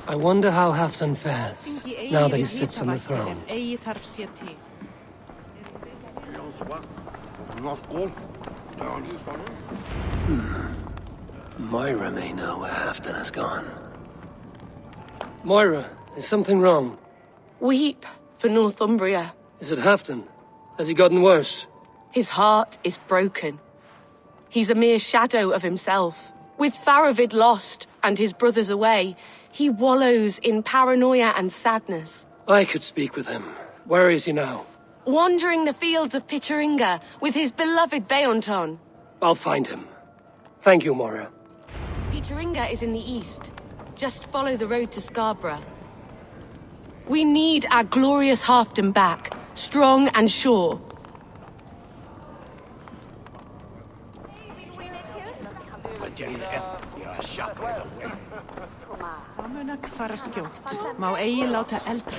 I wonder how Halfdan fares, now that he sits on the throne. Moira may know where Halfdan has gone. Moira, is something wrong? Weep for Northumbria. Is it Halfdan? Has he gotten worse? His heart is broken. He's a mere shadow of himself. With Faravid lost and his brothers away, he wallows in paranoia and sadness. I could speak with him. Where is he now? Wandering the fields of Pitteringa with his beloved Beonton. I'll find him. Thank you, Moira. Pitteringa is in the east. Just follow the road to Scarborough. We need our glorious Halfdan back, strong and sure. Má eigi láta eldra.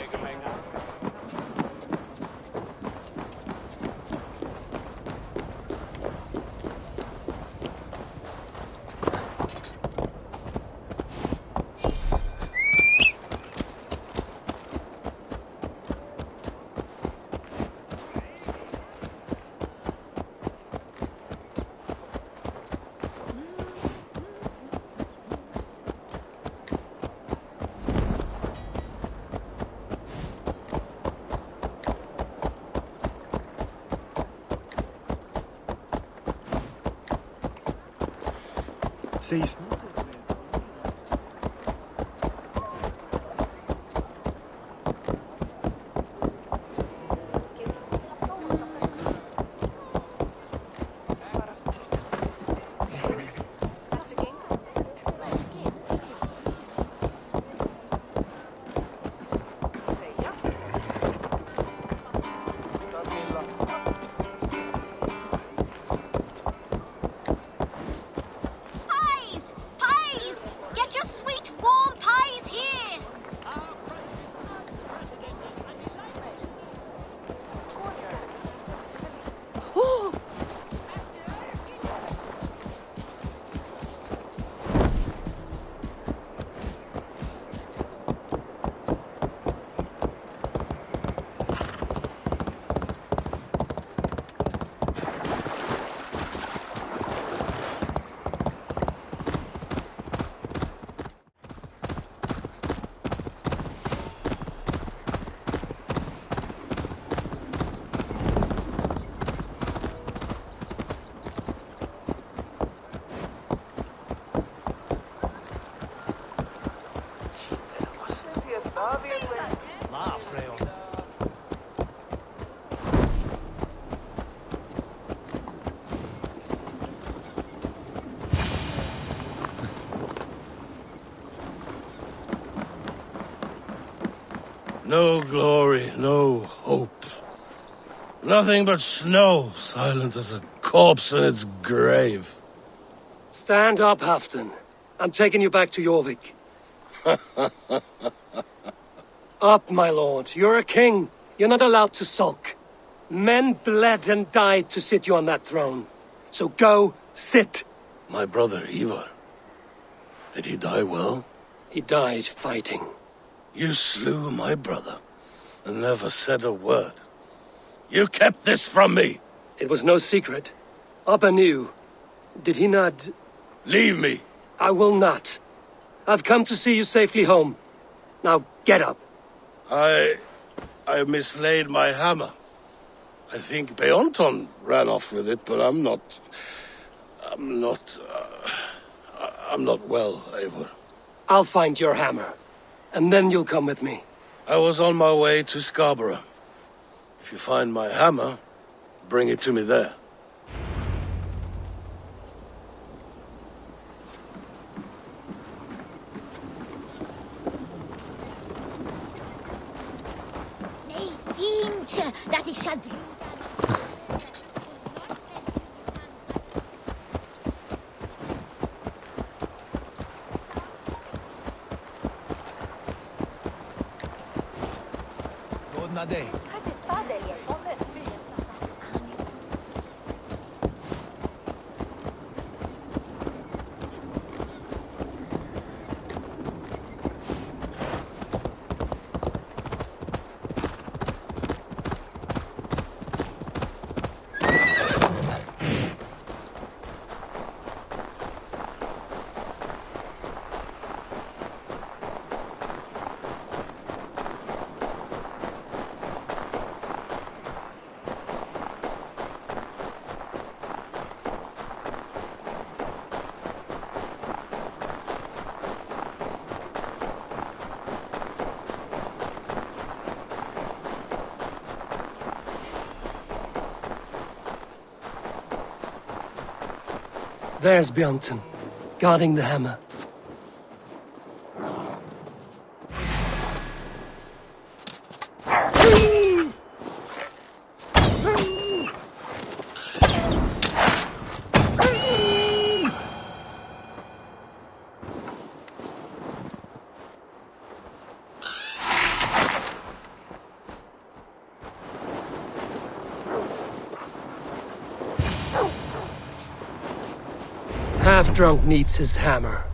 Cease. No glory, no hope. Nothing but snow, silent as a corpse in its grave. Stand up, Halfdan. I'm taking you back to Jorvik. Up, my lord. You're a king. You're not allowed to sulk. Men bled and died to sit you on that throne. So go, sit. My brother, Eivor. Did he die well? He died fighting. You slew my brother, and never said a word. You kept this from me! It was no secret. Abba knew. Did he not... Leave me! I will not. I've come to see you safely home. Now, get up. I mislaid my hammer. I think Beonton ran off with it, but I'm not well, Eivor. I'll find your hammer. And then you'll come with me. I was on my way to Scarborough. If you find my hammer, bring it to me there. Nee, eentje, dat ik zal doen. Day. There's Bjornton, guarding the hammer. Half-drunk needs his hammer.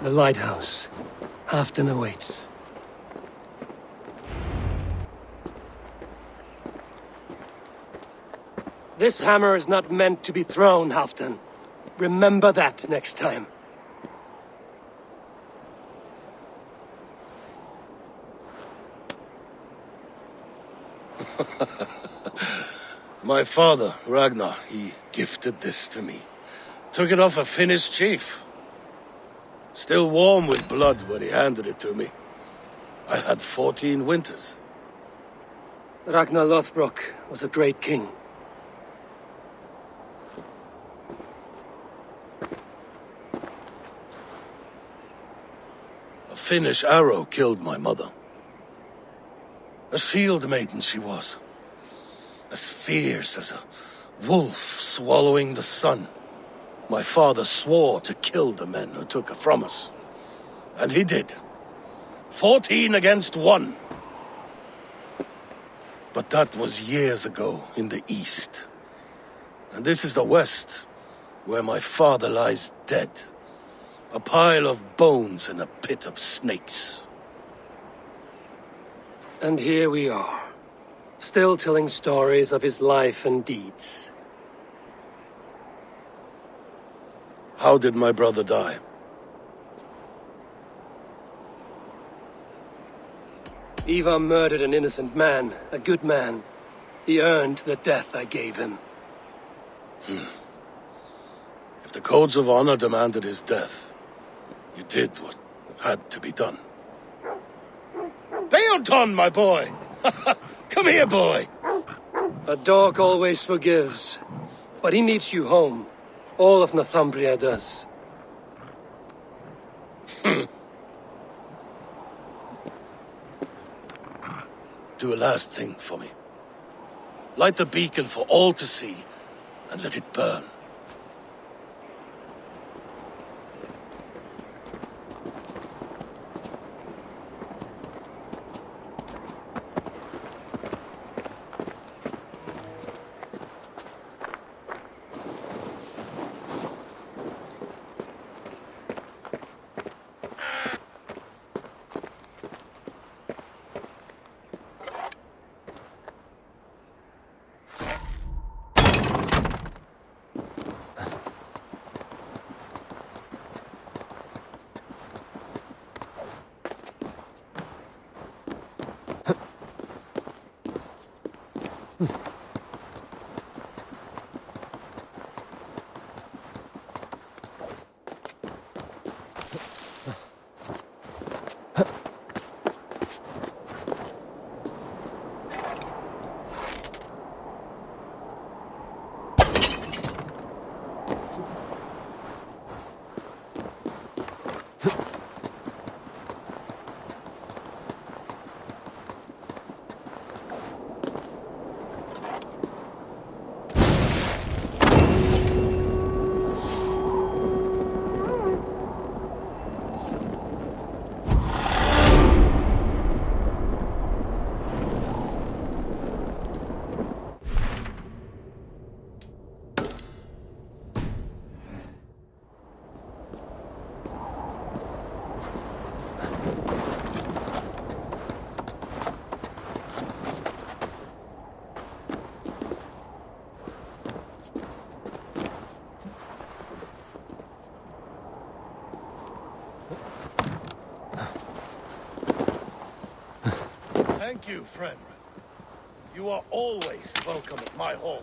The lighthouse. Halfdan awaits. This hammer is not meant to be thrown, Halfdan. Remember that next time. My father, Ragnar, he gifted this to me. Took it off a Finnish chief. Still warm with blood when he handed it to me. I had 14 winters. Ragnar Lothbrok was a great king. A Finnish arrow killed my mother. A shield maiden she was. As fierce as a wolf swallowing the sun. My father swore to kill the men who took her from us. And he did. 14 against 1. But that was years ago in the east. And this is the west, where my father lies dead. A pile of bones in a pit of snakes. And here we are, still telling stories of his life and deeds. How did my brother die? Eivor murdered an innocent man, a good man. He earned the death I gave him. If the codes of honor demanded his death, you did what had to be done. Beonton, my boy! Come here, boy! A dog always forgives, but he needs you home. All of Northumbria does. Do a last thing for me. Light the beacon for all to see, and let it burn. Thank you, friend. You are always welcome at my hall.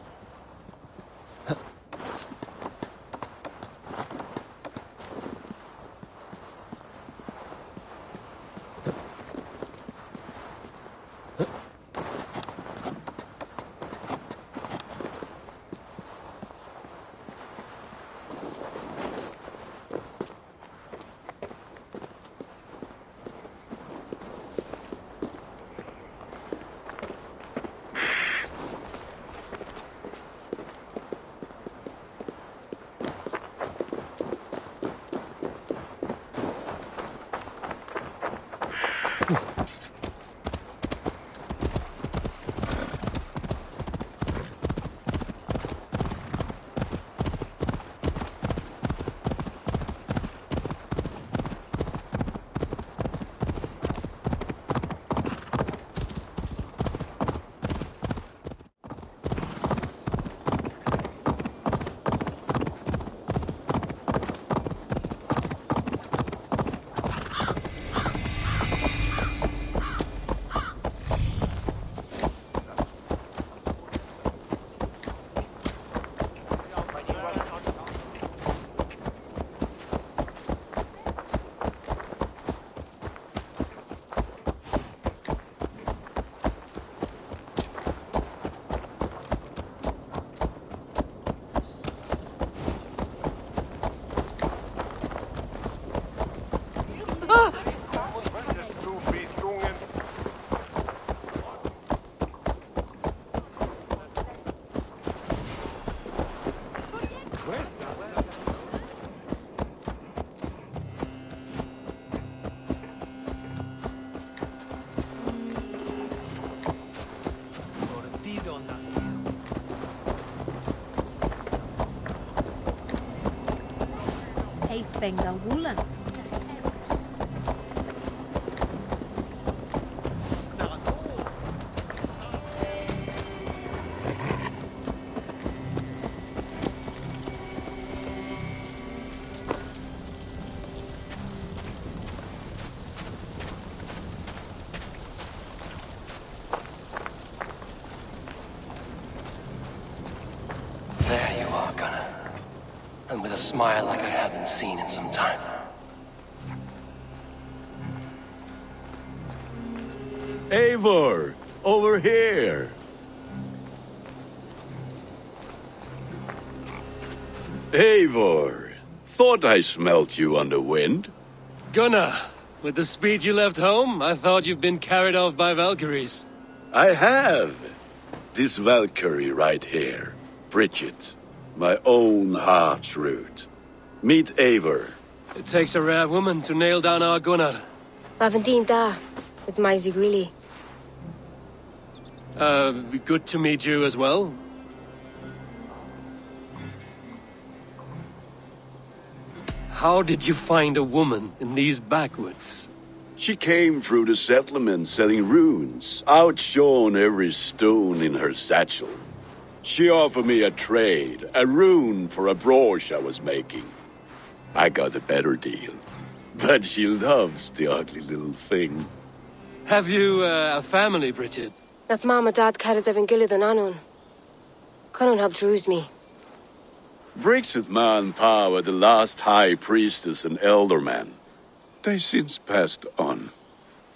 Venga, Wulan. There you are, Gunnar. And with a smile like I haven't seen in some time. Eivor, over here. Eivor, thought I smelt you on the wind. Gunnar, with the speed you left home, I thought you'd been carried off by Valkyries. I have. This Valkyrie right here, Bridget, my own heart's root. Meet Eivor. It takes a rare woman to nail down our Gunnar. Lavendine da, with my Zigwili. Good to meet you as well. How did you find a woman in these backwoods? She came through the settlement selling runes, outshone every stone in her satchel. She offered me a trade, a rune for a brooch I was making. I got a better deal. But she loves the ugly little thing. Have you a family, Bridget? Nath Mom a Dad carried evan gilid an anon. Cannon help druise me. Bridget Man Pa were the last high priestess and elderman. They since passed on.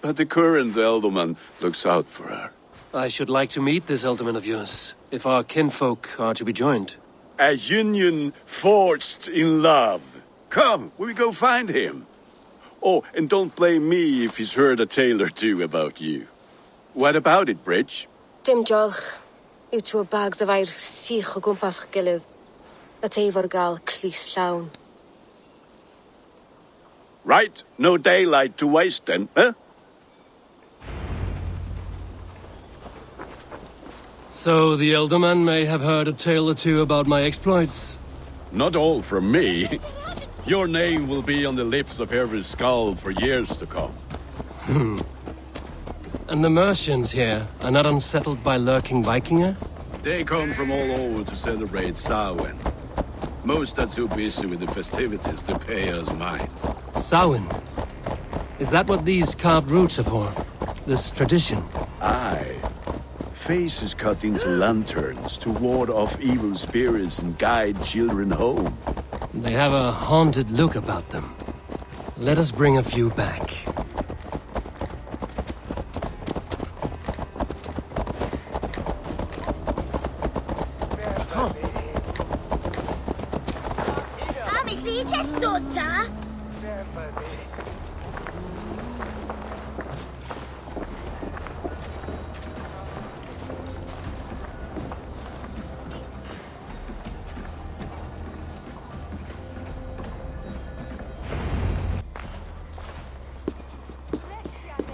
But the current elderman looks out for her. I should like to meet this elderman of yours, if our kinfolk are to be joined. A union forged in love. Come, we go find him. Oh, and don't blame me if he's heard a tale or two about you. What about it, Bridge? Dim jolch. Yw two bags of air sich o gwmpas gilydd. That Eivor gal clis llawn. Right, no daylight to waste then, huh? So the elderman may have heard a tale or two about my exploits. Not all from me. Your name will be on the lips of every skull for years to come. And the merchants here are not unsettled by lurking Vikinger? They come from all over to celebrate Samhain. Most are too busy with the festivities to pay us mind. Samhain? Is that what these carved roots are for? This tradition? Aye. Faces cut into lanterns to ward off evil spirits and guide children home. They have a haunted look about them. Let us bring a few back.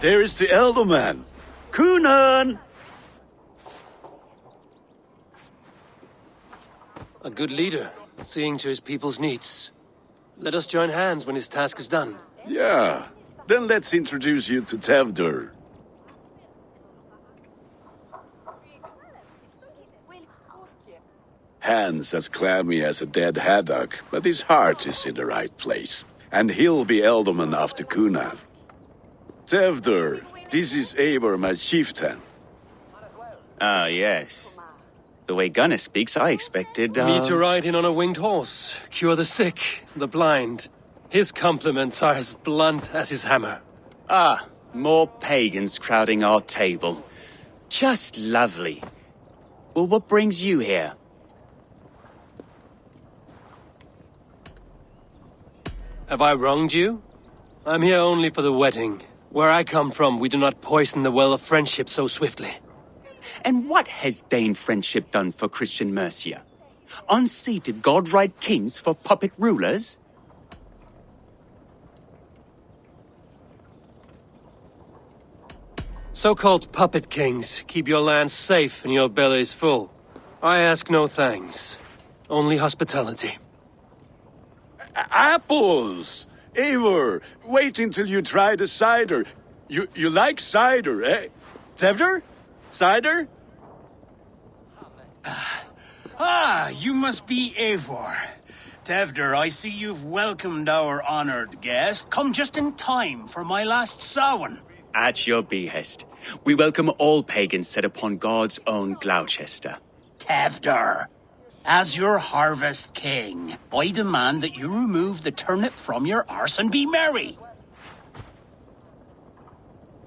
There is the elder man. Gunnar! A good leader, seeing to his people's needs. Let us join hands when his task is done. Yeah. Then let's introduce you to Tewdwr. Hands as clammy as a dead haddock, but his heart is in the right place. And he'll be elderman after Gunnar. Tewdwr, this is Eivor, my chieftain. Ah, yes. The way Gunnar speaks, I expected, Me to ride in on a winged horse, cure the sick, the blind. His compliments are as blunt as his hammer. Ah, more pagans crowding our table. Just lovely. Well, what brings you here? Have I wronged you? I'm here only for the wedding. Where I come from, we do not poison the well of friendship so swiftly. And what has Dane friendship done for Christian Mercia? Unseated godright kings for puppet rulers? So-called puppet kings keep your lands safe and your bellies full. I ask no thanks, only hospitality. Apples! Eivor, wait until you try the cider. You like cider, eh? Tewdwr? Cider? Ah, you must be Eivor. Tewdwr, I see you've welcomed our honored guest. Come just in time for my last Samhain. At your behest. We welcome all pagans set upon God's own Glowecestre. Tewdwr, as your harvest king, I demand that you remove the turnip from your arse and be merry.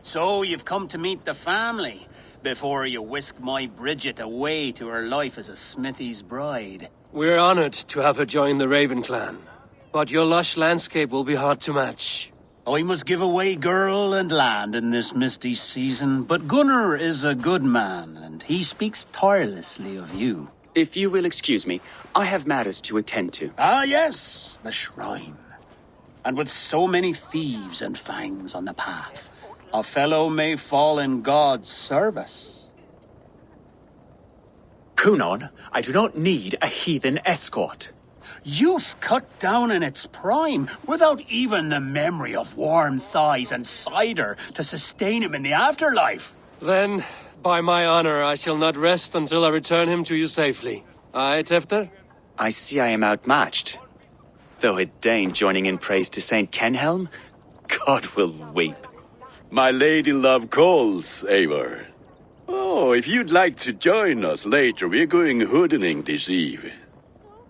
So you've come to meet the family, before you whisk my Bridget away to her life as a smithy's bride. We're honored to have her join the Raven clan, but your lush landscape will be hard to match. I must give away girl and land in this misty season, but Gunnar is a good man, and he speaks tirelessly of you. If you will excuse me, I have matters to attend to. Ah, yes, the shrine. And with so many thieves and fangs on the path, a fellow may fall in God's service. Gunnar, I do not need a heathen escort. Youth cut down in its prime, without even the memory of warm thighs and cider to sustain him in the afterlife. Then, by my honor, I shall not rest until I return him to you safely. Aye, Tewdwr? I see I am outmatched. Though a Dane joining in praise to Saint Kenhelm, God will weep. My lady love calls, Eivor. Oh, if you'd like to join us later, we're going hoodening this eve.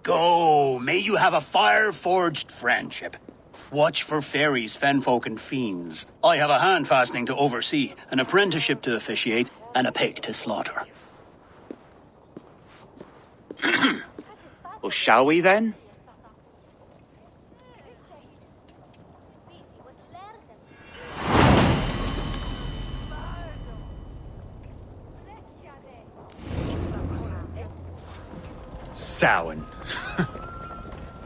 Go, may you have a fire-forged friendship. Watch for fairies, fenfolk, and fiends. I have a hand fastening to oversee, an apprenticeship to officiate, and a pig to slaughter. Well, shall we then? Samhain.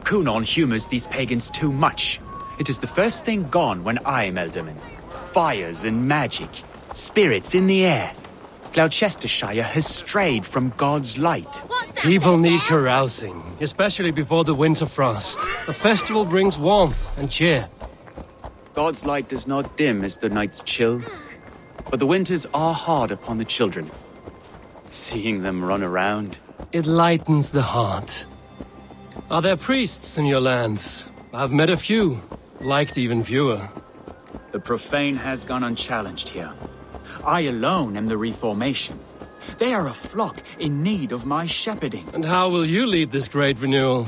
Kunon humors these pagans too much. It is the first thing gone when I am Elderman. Fires and magic, spirits in the air. Gloucestershire has strayed from God's light. People need carousing, especially before the winter frost. A festival brings warmth and cheer. God's light does not dim as the nights chill, but the winters are hard upon the children. Seeing them run around, it lightens the heart. Are there priests in your lands? I've met a few, liked even fewer. the profane has gone unchallenged here. I alone am the reformation. They are a flock in need of my shepherding. And how will you lead this great renewal?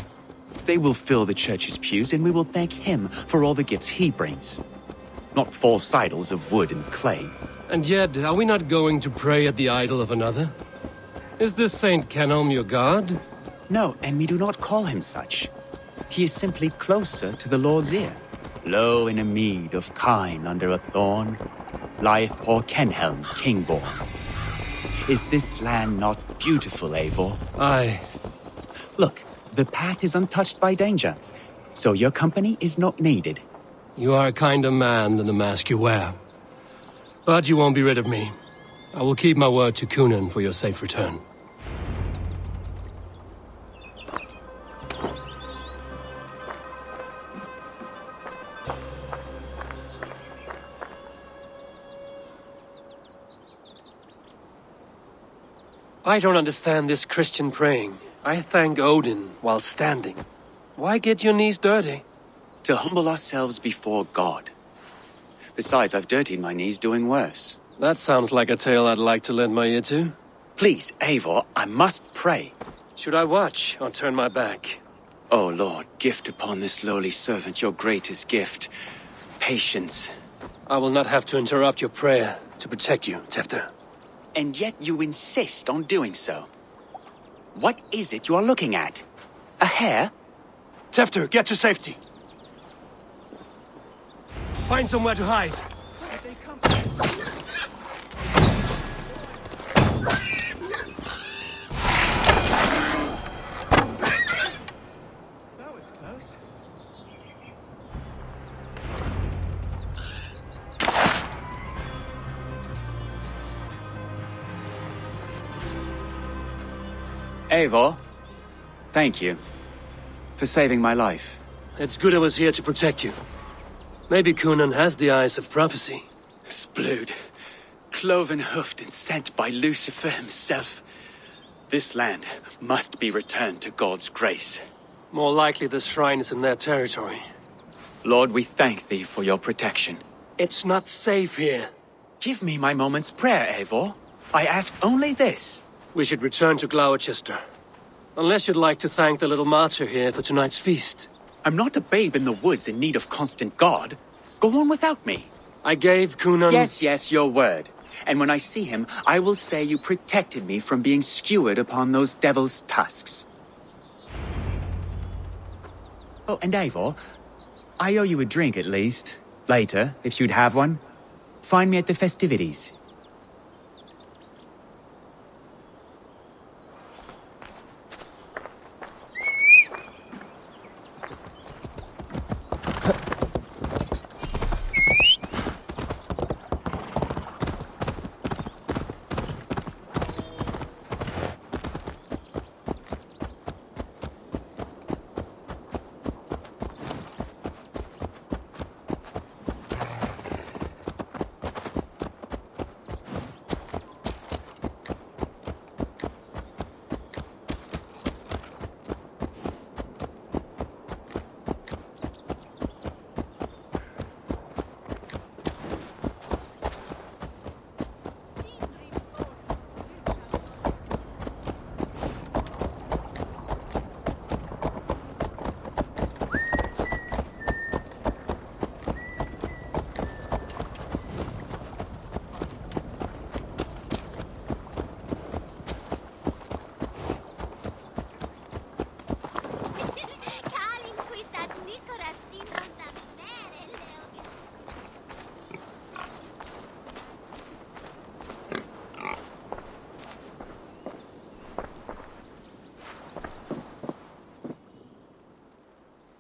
They will fill the church's pews, and we will thank him for all the gifts he brings. Not false idols of wood and clay. And yet, are we not going to pray at the idol of another? Is this Saint Kenelm your god? No, and we do not call him such. He is simply closer to the Lord's ear. Low in a mead of kine under a thorn, lieth poor Kenhelm, king-born. Is this land not beautiful, Eivor? Aye. Look, the path is untouched by danger, so your company is not needed. You are a kinder man than the mask you wear. But you won't be rid of me. I will keep my word to Gunnar for your safe return. I don't understand this Christian praying. I thank Odin while standing. Why get your knees dirty? To humble ourselves before God. Besides, I've dirtied my knees doing worse. That sounds like a tale I'd like to lend my ear to. Please, Eivor, I must pray. Should I watch or turn my back? O Lord, gift upon this lowly servant your greatest gift. Patience. I will not have to interrupt your prayer to protect you, Tewdwr. And yet you insist on doing so. What is it you are looking at? A hare? Tewdwr, get to safety. Find somewhere to hide. That was close. Eivor, thank you for saving my life. It's good I was here to protect you. Maybe Gunnar has the eyes of prophecy. His blood, cloven-hoofed and sent by Lucifer himself. This land must be returned to God's grace. More likely the shrine is in their territory. Lord, we thank thee for your protection. It's not safe here. Give me my moment's prayer, Eivor. I ask only this. We should return to Glowecestre. Unless you'd like to thank the little martyr here for tonight's feast. I'm not a babe in the woods in need of constant guard. Go on without me. I gave Gunnar... Yes, your word. And when I see him, I will say you protected me from being skewered upon those devil's tusks. Oh, and Eivor, I owe you a drink at least. Later, if you'd have one. Find me at the festivities.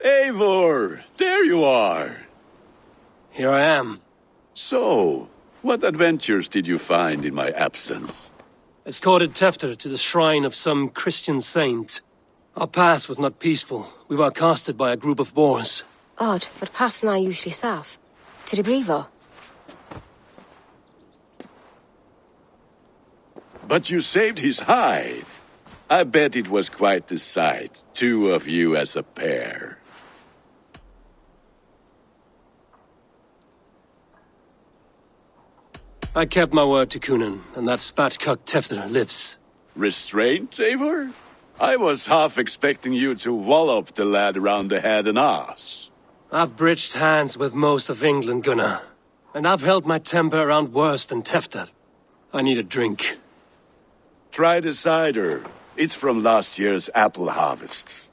Eivor, there you are. Here I am. So, what adventures did you find in my absence? Escorted Tewdwr to the shrine of some Christian saint. Our path was not peaceful. We were accosted by a group of boars. Odd, but path na usually safe. To the Brevo. But you saved his hide. I bet it was quite the sight, two of you as a pair. I kept my word to Coonan, and that spatcuck Tewdwr lives. Restraint, Eivor? I was half expecting you to wallop the lad around the head and ass. I've bridged hands with most of England, Gunnar. And I've held my temper around worse than Tewdwr. I need a drink. Try the cider. It's from last year's apple harvest.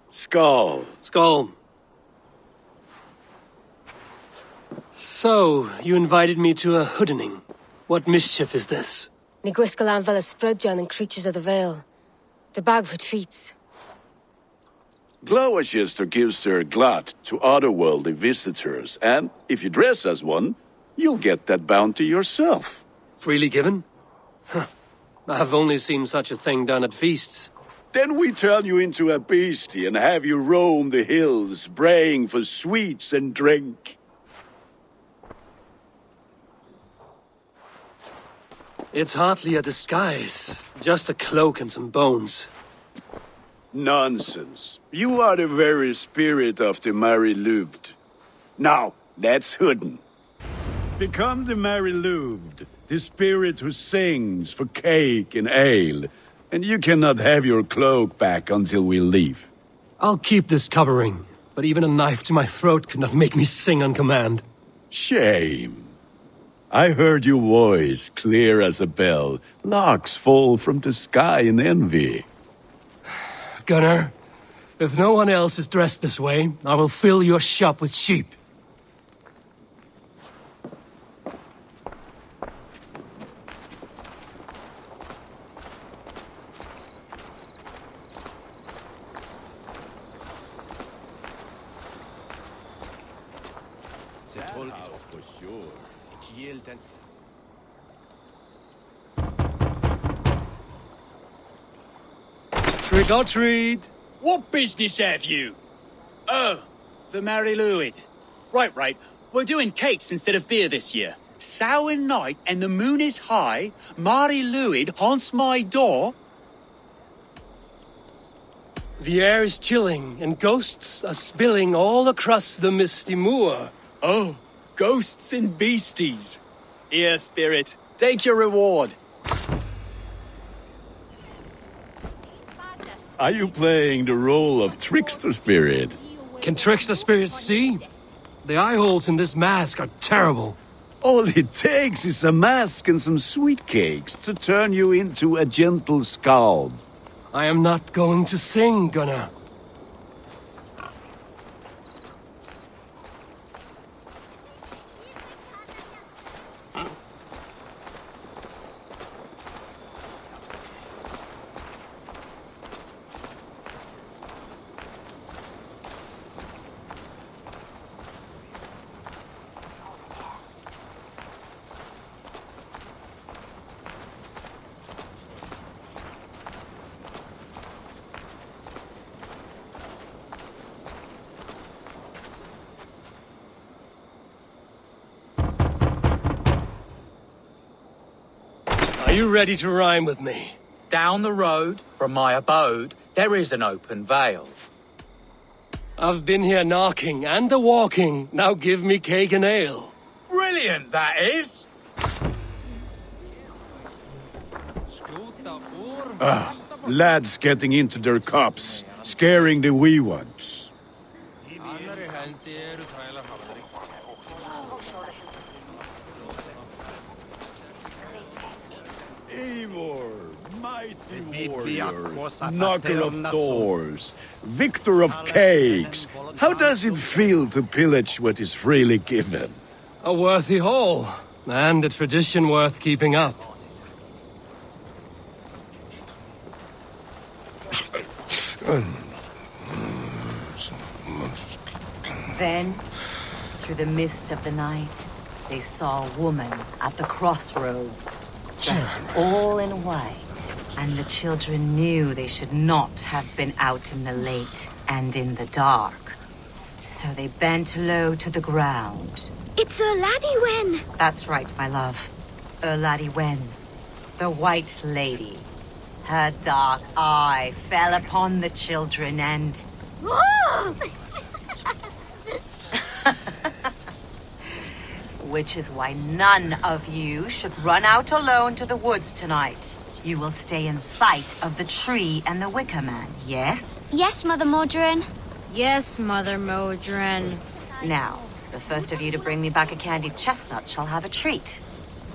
Skull. Skull. So, you invited me to a hoodening. What mischief is this? Ní gwisgo an fel y sprydjan and creatures of the Vale. The bag for treats. Glowecestre gives their glut to otherworldly visitors, and if you dress as one, you'll get that bounty yourself. Freely given? Huh. I've only seen such a thing done at feasts. Then we turn you into a beastie and have you roam the hills, braying for sweets and drink. It's hardly a disguise. Just a cloak and some bones. Nonsense. You are the very spirit of the merry Lwyd. Now, let's hooden. Become the merry Lwyd, the spirit who sings for cake and ale, and you cannot have your cloak back until we leave. I'll keep this covering, but even a knife to my throat could not make me sing on command. Shame. I heard your voice clear as a bell. Larks fall from the sky in envy. Gunnar, if no one else is dressed this way, I will fill your shop with sheep. Trick or treat! What business have you? Oh, the merry Lwyd. Right. We're doing cakes instead of beer this year. Samhain night and the moon is high. Merry Lwyd haunts my door. The air is chilling, and ghosts are spilling all across the misty moor. Oh, ghosts and beasties. Here, spirit, take your reward. Are you playing the role of trickster spirit? Can trickster spirits see? The eye holes in this mask are terrible. All it takes is a mask and some sweet cakes to turn you into a gentle skald. I am not going to sing, Gunnar. Are you ready to rhyme with me? Down the road from my abode, there is an open vale. I've been here knocking and a-walking. Now give me cake and ale. Brilliant, that is! Lads getting into their cups, scaring the wee ones. Eivor, mighty warrior, knocker of doors, victor of cakes. How does it feel to pillage what is freely given? A worthy haul, and a tradition worth keeping up. Then, through the mist of the night, they saw a woman at the crossroads, dressed all in white. And the children knew they should not have been out in the late and in the dark. So they bent low to the ground. It's Laddie Wen. That's right, my love. Laddie Wen, the White Lady. Her dark eye fell upon the children and... Oh! Which is why none of you should run out alone to the woods tonight. You will stay in sight of the tree and the Wicker Man, yes? Yes, Mother Modron. Yes, Mother Modron. Now, the first of you to bring me back a candied chestnut shall have a treat.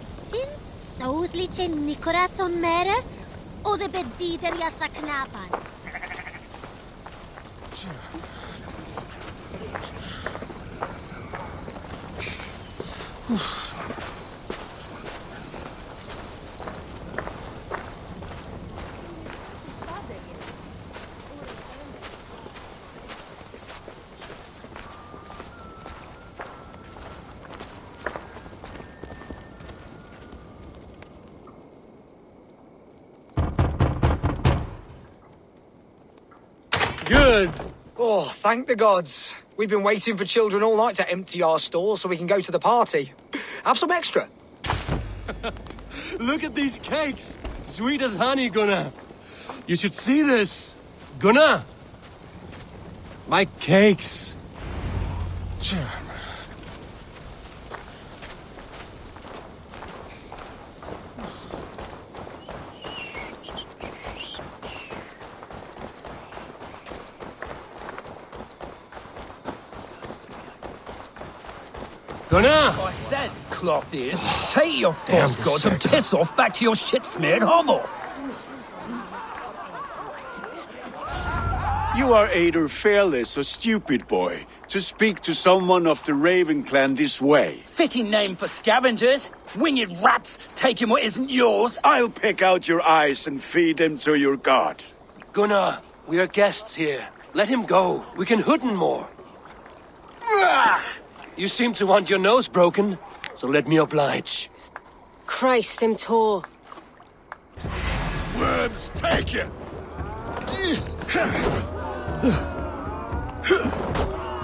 Sin soudliche Nicolas on mere, o de bedider yasa knapan. Good. Oh, thank the gods. We've been waiting for children all night to empty our stores so we can go to the party. Have some extra. Look at these cakes. Sweet as honey, Gunnar. You should see this. Gunnar. My cakes. Gunnar! I said, cloth ears, take your Damn false gods and deserter. piss off back to your shit-smeared hovel. You are either fearless or stupid, boy, to speak to someone of the Raven clan this way. Fitting name for scavengers. Winged rats taking what isn't yours. I'll pick out your eyes and feed them to your god. Gunnar, we are guests here. Let him go. We can hooden more. You seem to want your nose broken, so let me oblige. Christ, him tore. Worms, take you!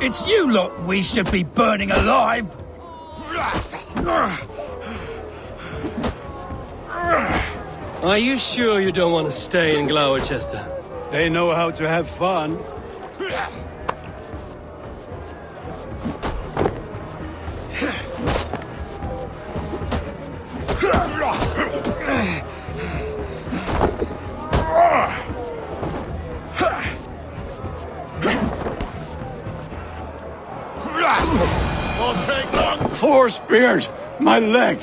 It's you lot we should be burning alive. Are you sure you don't want to stay in Glowecestre? They know how to have fun. Won't take long. 4 spears! My leg!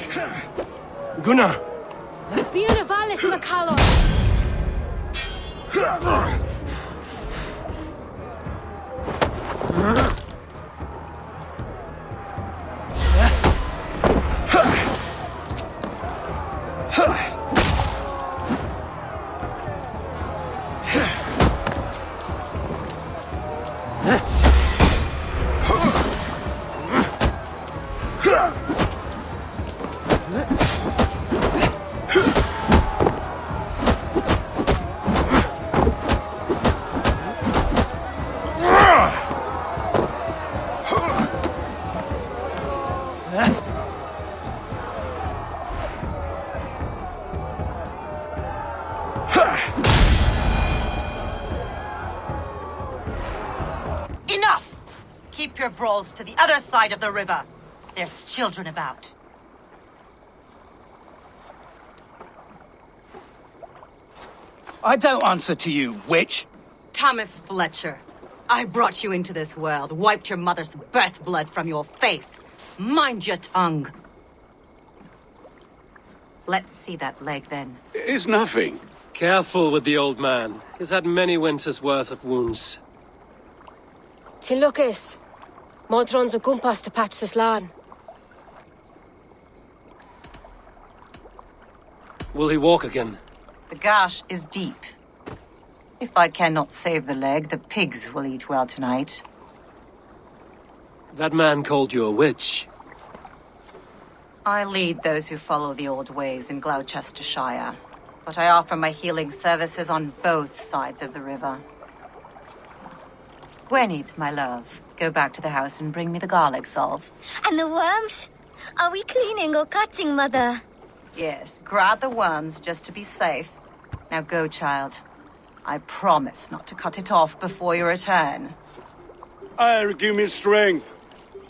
Gunnar! Beer of Alice McCallum. Enough! Keep your brawls to the other side of the river. There's children about. I don't answer to you, witch. Thomas Fletcher, I brought you into this world, wiped your mother's birth blood from your face. Mind your tongue. Let's see that leg, then. It's nothing. Careful with the old man. He's had many winters' worth of wounds. Till Lucas. Modron's a gumpas to patch this lawn. Will he walk again? The gash is deep. If I cannot save the leg, the pigs will eat well tonight. That man called you a witch. I lead those who follow the old ways in Gloucestershire, but I offer my healing services on both sides of the river. Gwenith, my love, go back to the house and bring me the garlic salve. And the worms? Are we cleaning or cutting, Mother? Yes, grab the worms just to be safe. Now go, child. I promise not to cut it off before your return. Give me strength.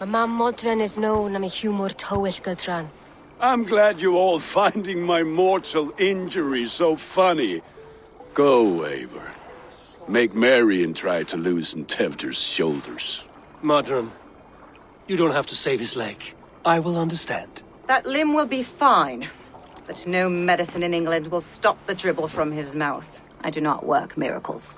My mam Modron is known am a humor tywyll gydran. I'm glad you all finding my mortal injury so funny. Go, Eivor. Make merry and try to loosen Tewdwr's shoulders. Modron, you don't have to save his leg. I will understand. That limb will be fine, but no medicine in England will stop the dribble from his mouth. I do not work miracles.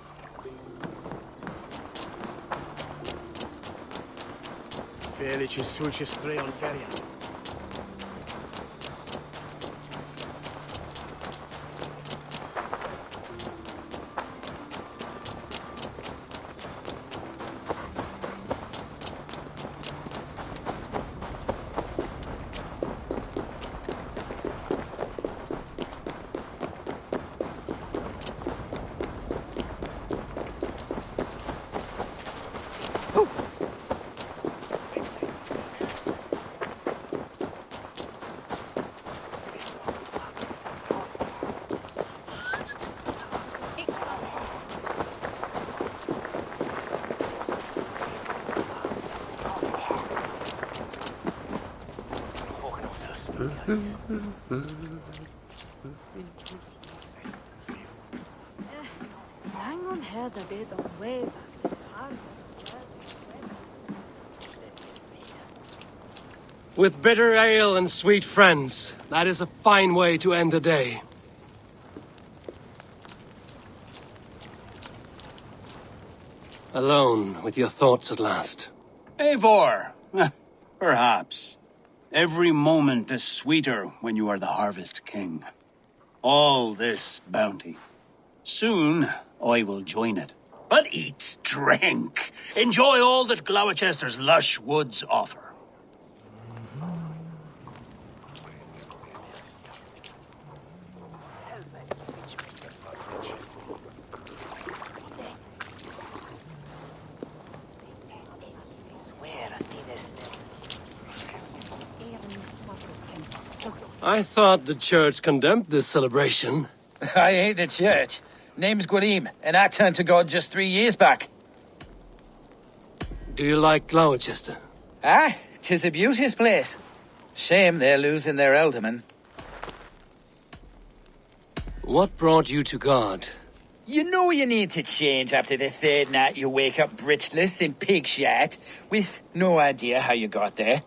With bitter ale and sweet friends, that is a fine way to end the day. Alone with your thoughts at last. Eivor! Perhaps. Every moment is sweeter when you are the Harvest King. All this bounty. Soon, I will join it. But eat, drink, enjoy all that Glowecestre's lush woods offer. I thought the church condemned this celebration. I hate the church. Name's Gwarim, and I turned to God just 3 years back. Do you like Glowecestre? Ah, 'tis a beauteous place. Shame they're losing their alderman. What brought you to God? You know you need to change after the third night you wake up britchless in pig shit, with no idea how you got there.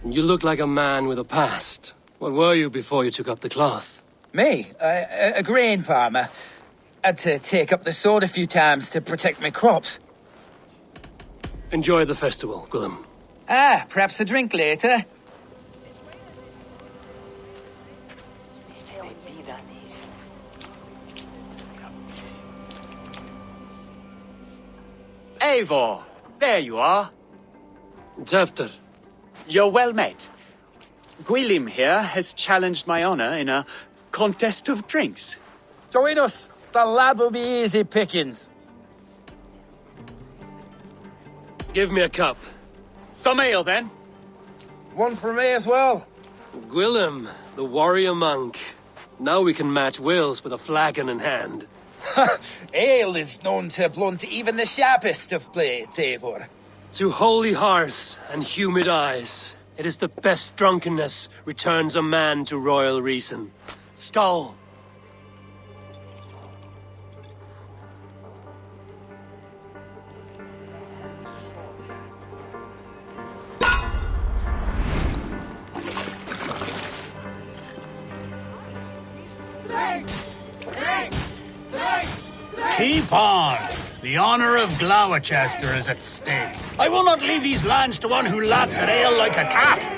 You look like a man with a past. What were you before you took up the cloth? Me? A grain farmer. Had to take up the sword a few times to protect my crops. Enjoy the festival, Gwilym. Ah, perhaps a drink later. Eivor, there you are. Tewdwr. You're well met. Gwilym here has challenged my honor in a contest of drinks. Join us. The lad will be easy pickings. Give me a cup. Some ale, then. One for me as well. Gwilym, the warrior monk. Now we can match wills with a flagon in hand. Ale is known to blunt even the sharpest of blades, Eivor. To holy hearths and humid eyes, it is the best drunkenness returns a man to royal reason. Skull! Keep on! The honor of Glowecestre is at stake. I will not leave these lands to one who laps at ale like a cat.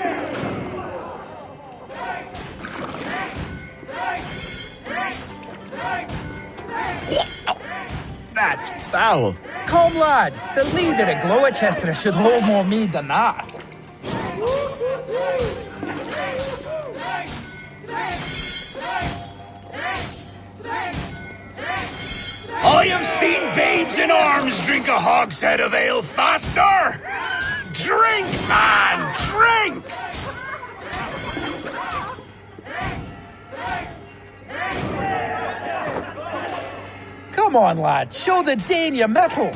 That's foul. Come, lad. The leader of Glowecestre should hold more mead than that. I have seen babes in arms drink a hogshead of ale faster! Drink, man! Drink! Come on, lad. Show the Dane your mettle.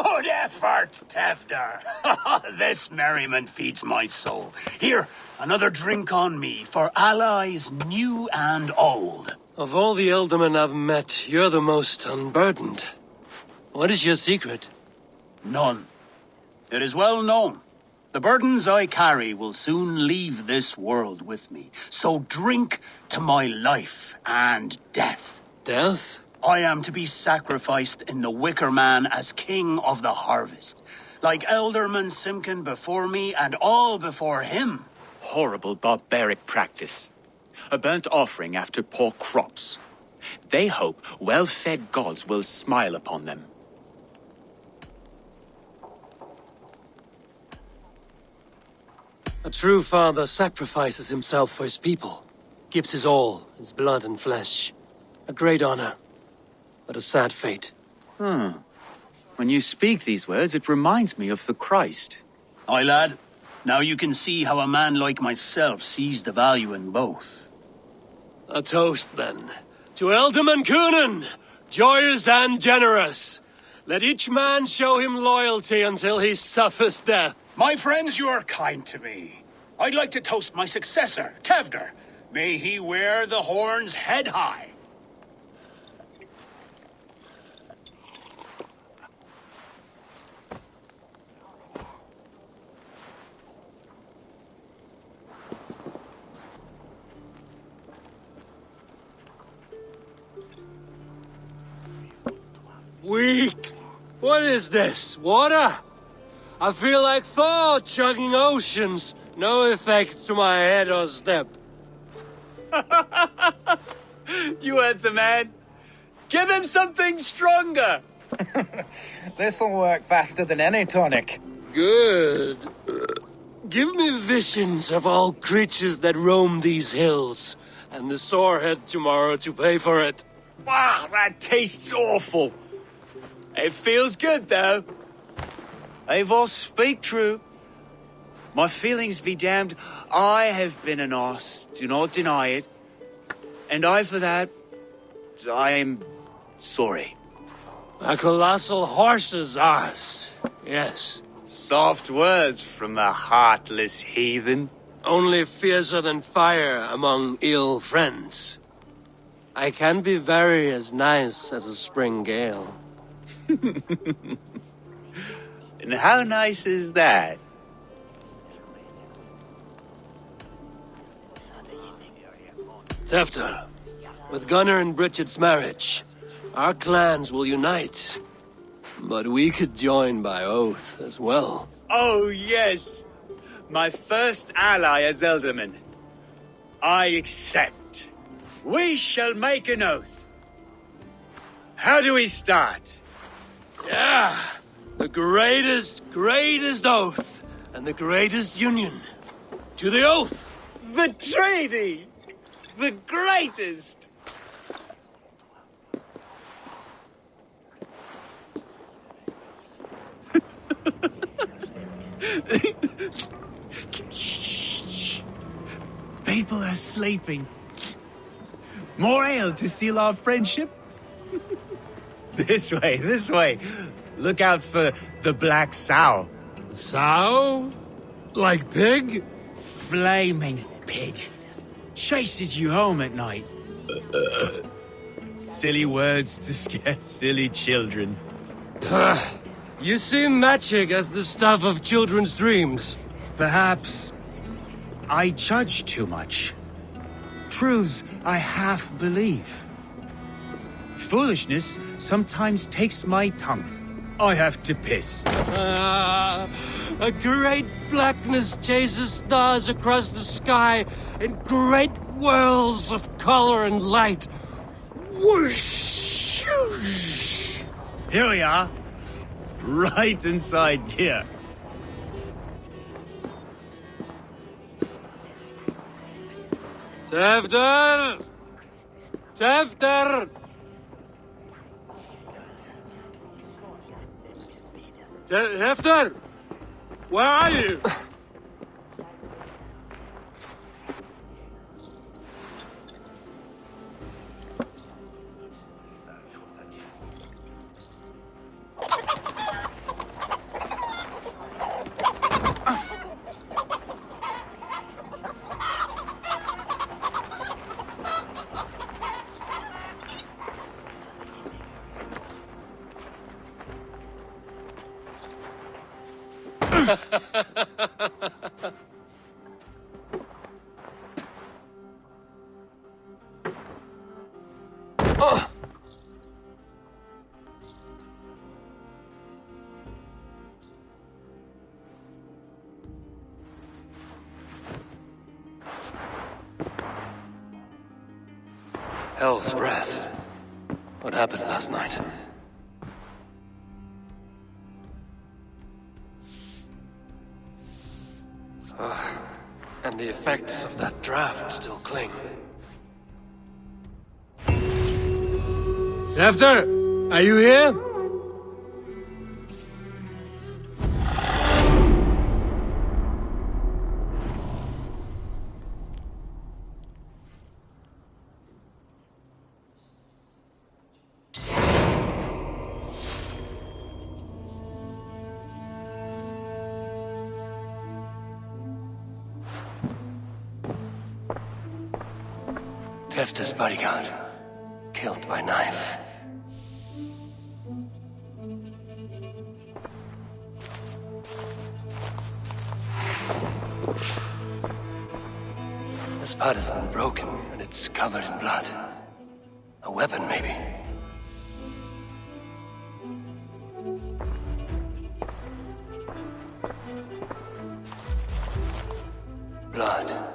Good effort, Tewdwr. This merriment feeds my soul. Here, another drink on me for allies new and old. Of all the ealdormen I've met, you're the most unburdened. What is your secret? None. It is well known. The burdens I carry will soon leave this world with me. So drink to my life and death. Death? I am to be sacrificed in the Wicker Man as king of the harvest. Like Ealdorman Simkin before me and all before him. Horrible barbaric practice. A burnt offering after poor crops. They hope well-fed gods will smile upon them. A true father sacrifices himself for his people. Gives his all, his blood and flesh. A great honor, but a sad fate. When you speak these words, it reminds me of the Christ. Aye, lad. Now you can see how a man like myself sees the value in both. A toast, then. To Ealdorman Coonan, joyous and generous. Let each man show him loyalty until he suffers death. My friends, you are kind to me. I'd like to toast my successor, Tewdwr. May he wear the horns head high. Weak! What is this? Water? I feel like Thor chugging oceans. No effect to my head or step. You heard the man. Give him something stronger. This'll work faster than any tonic. Good. Give me visions of all creatures that roam these hills, and the sorehead tomorrow to pay for it. Wow, that tastes awful. It feels good, though. Eivor, speak true. My feelings be damned. I have been an arse, do not deny it. And I, for that, I am sorry. A colossal horse's arse, yes. Soft words from the heartless heathen. Only fiercer than fire among ill friends. I can be very as nice as a spring gale. And how nice is that? Tewdwr, with Gunnar and Bridget's marriage, our clans will unite. But we could join by oath as well. Oh, yes. My first ally as Ealdorman. I accept. We shall make an oath. How do we start? Yeah, the greatest oath, and the greatest union. To the oath! The treaty! The greatest! Shh. People are sleeping. More ale to seal our friendship? This way. Look out for the black sow. Sow? Like pig? Flaming pig. Chases you home at night. Silly words to scare silly children. You see magic as the stuff of children's dreams. Perhaps I judge too much. Truths I half believe. Foolishness sometimes takes my tongue. I have to piss. A great blackness chases stars across the sky in great whirls of color and light. Whoosh! Here we are. Right inside here. Tewdwr! Tewdwr! Tewdwr! Where are you? Hell's breath. What happened last night? And the effects of that draft still cling. Tewdwr, are you here? Tewdwr's bodyguard, killed by knife. The spot has been broken and it's covered in blood. A weapon, maybe. Blood.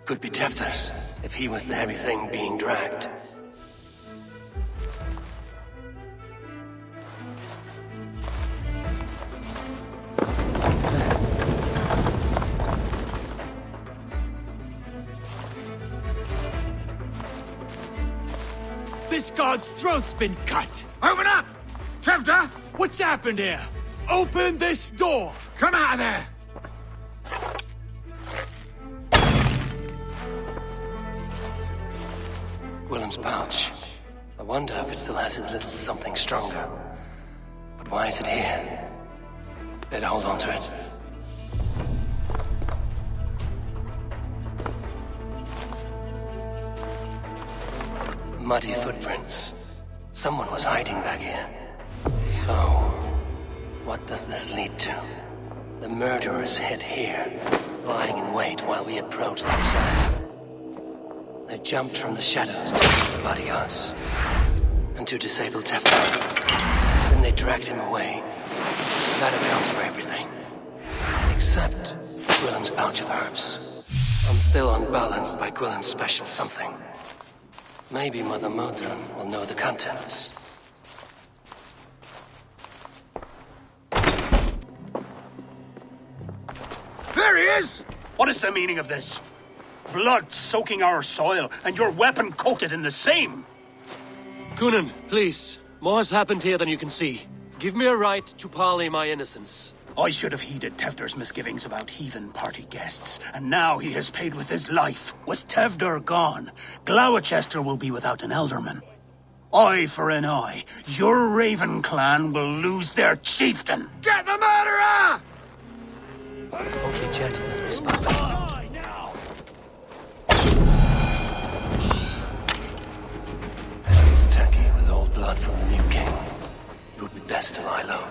Could be Tewdwr's, if he was the heavy thing being dragged. This god's throat's been cut! Open up! Tewdwr! What's happened here? Open this door! Come out of there! Gwilym's pouch. I wonder if it still has a little something stronger. But why is it here? Better hold on to it. Muddy footprints. Someone was hiding back here. So, what does this lead to? The murderers hid here, lying in wait while we approached the outside. They jumped from the shadows to the bodyguards, and to disable Tewdwr. Then they dragged him away. That accounts for everything. Except Gwilym's pouch of herbs. I'm still unbalanced by Gwilym's special something. Maybe Mother Modron will know the contents. There he is! What is the meaning of this? Blood soaking our soil, and your weapon coated in the same! Gunnar, please. More has happened here than you can see. Give me a right to parley my innocence. I should have heeded Tewdwr's misgivings about heathen party guests, and now he has paid with his life. With Tewdwr gone, Glowecestre will be without an elderman. Eye for an eye, your Raven clan will lose their chieftain! Get the murderer! Won't be gentle with this bastard. It's turkey with old blood from the new king. It would be best to lie low.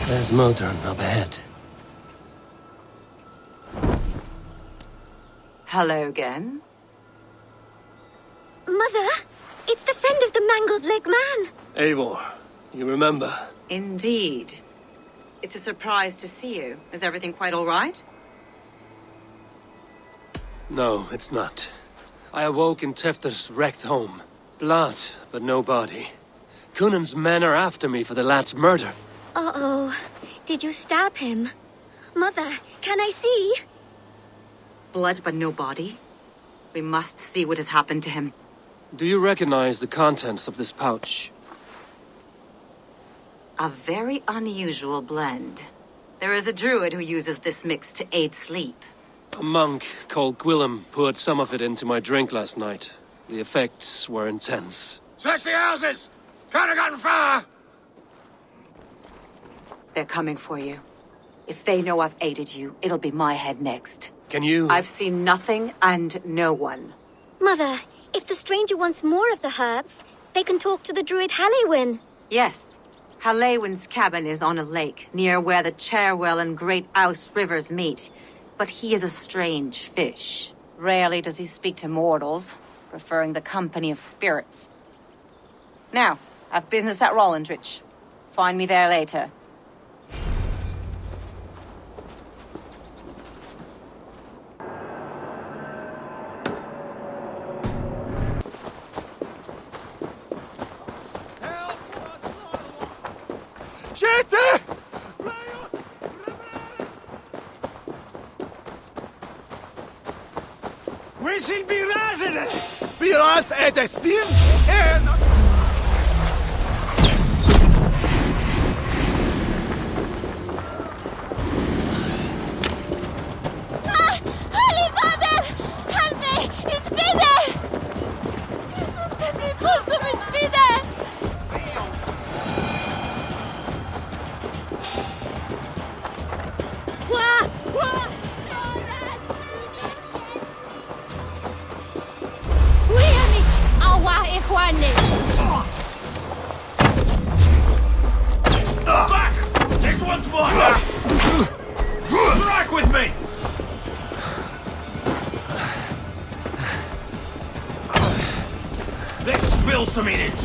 There's Modron up ahead. Hello again. Mother, it's the friend of the mangled leg man. Eivor, you remember? Indeed. It's a surprise to see you. Is everything quite all right? No, it's not. I awoke in Tewdwr's wrecked home. Blood, but no body. Cunan's men are after me for the lad's murder. Uh-oh. Did you stab him? Mother, can I see? Blood but no body? We must see what has happened to him. Do you recognize the contents of this pouch? A very unusual blend. There is a druid who uses this mix to aid sleep. A monk called Gwillem poured some of it into my drink last night. The effects were intense. Search the houses! Can't have gotten far! They're coming for you. If they know I've aided you, it'll be my head next. Can you... I've seen nothing and no one. Mother, if the stranger wants more of the herbs, they can talk to the druid Halewyn. Yes. Halewyn's cabin is on a lake, near where the Cherwell and Great Ouse rivers meet. But he is a strange fish. Rarely does he speak to mortals, preferring the company of spirits. Now, I've business at Rollindrich. Find me there later. We shall be resident! Be us at the scene and... Holy Father! Help me! It's Peter! Send me both of it's Peter! Back! This one's mine! Strike with me! Let's spill some innards!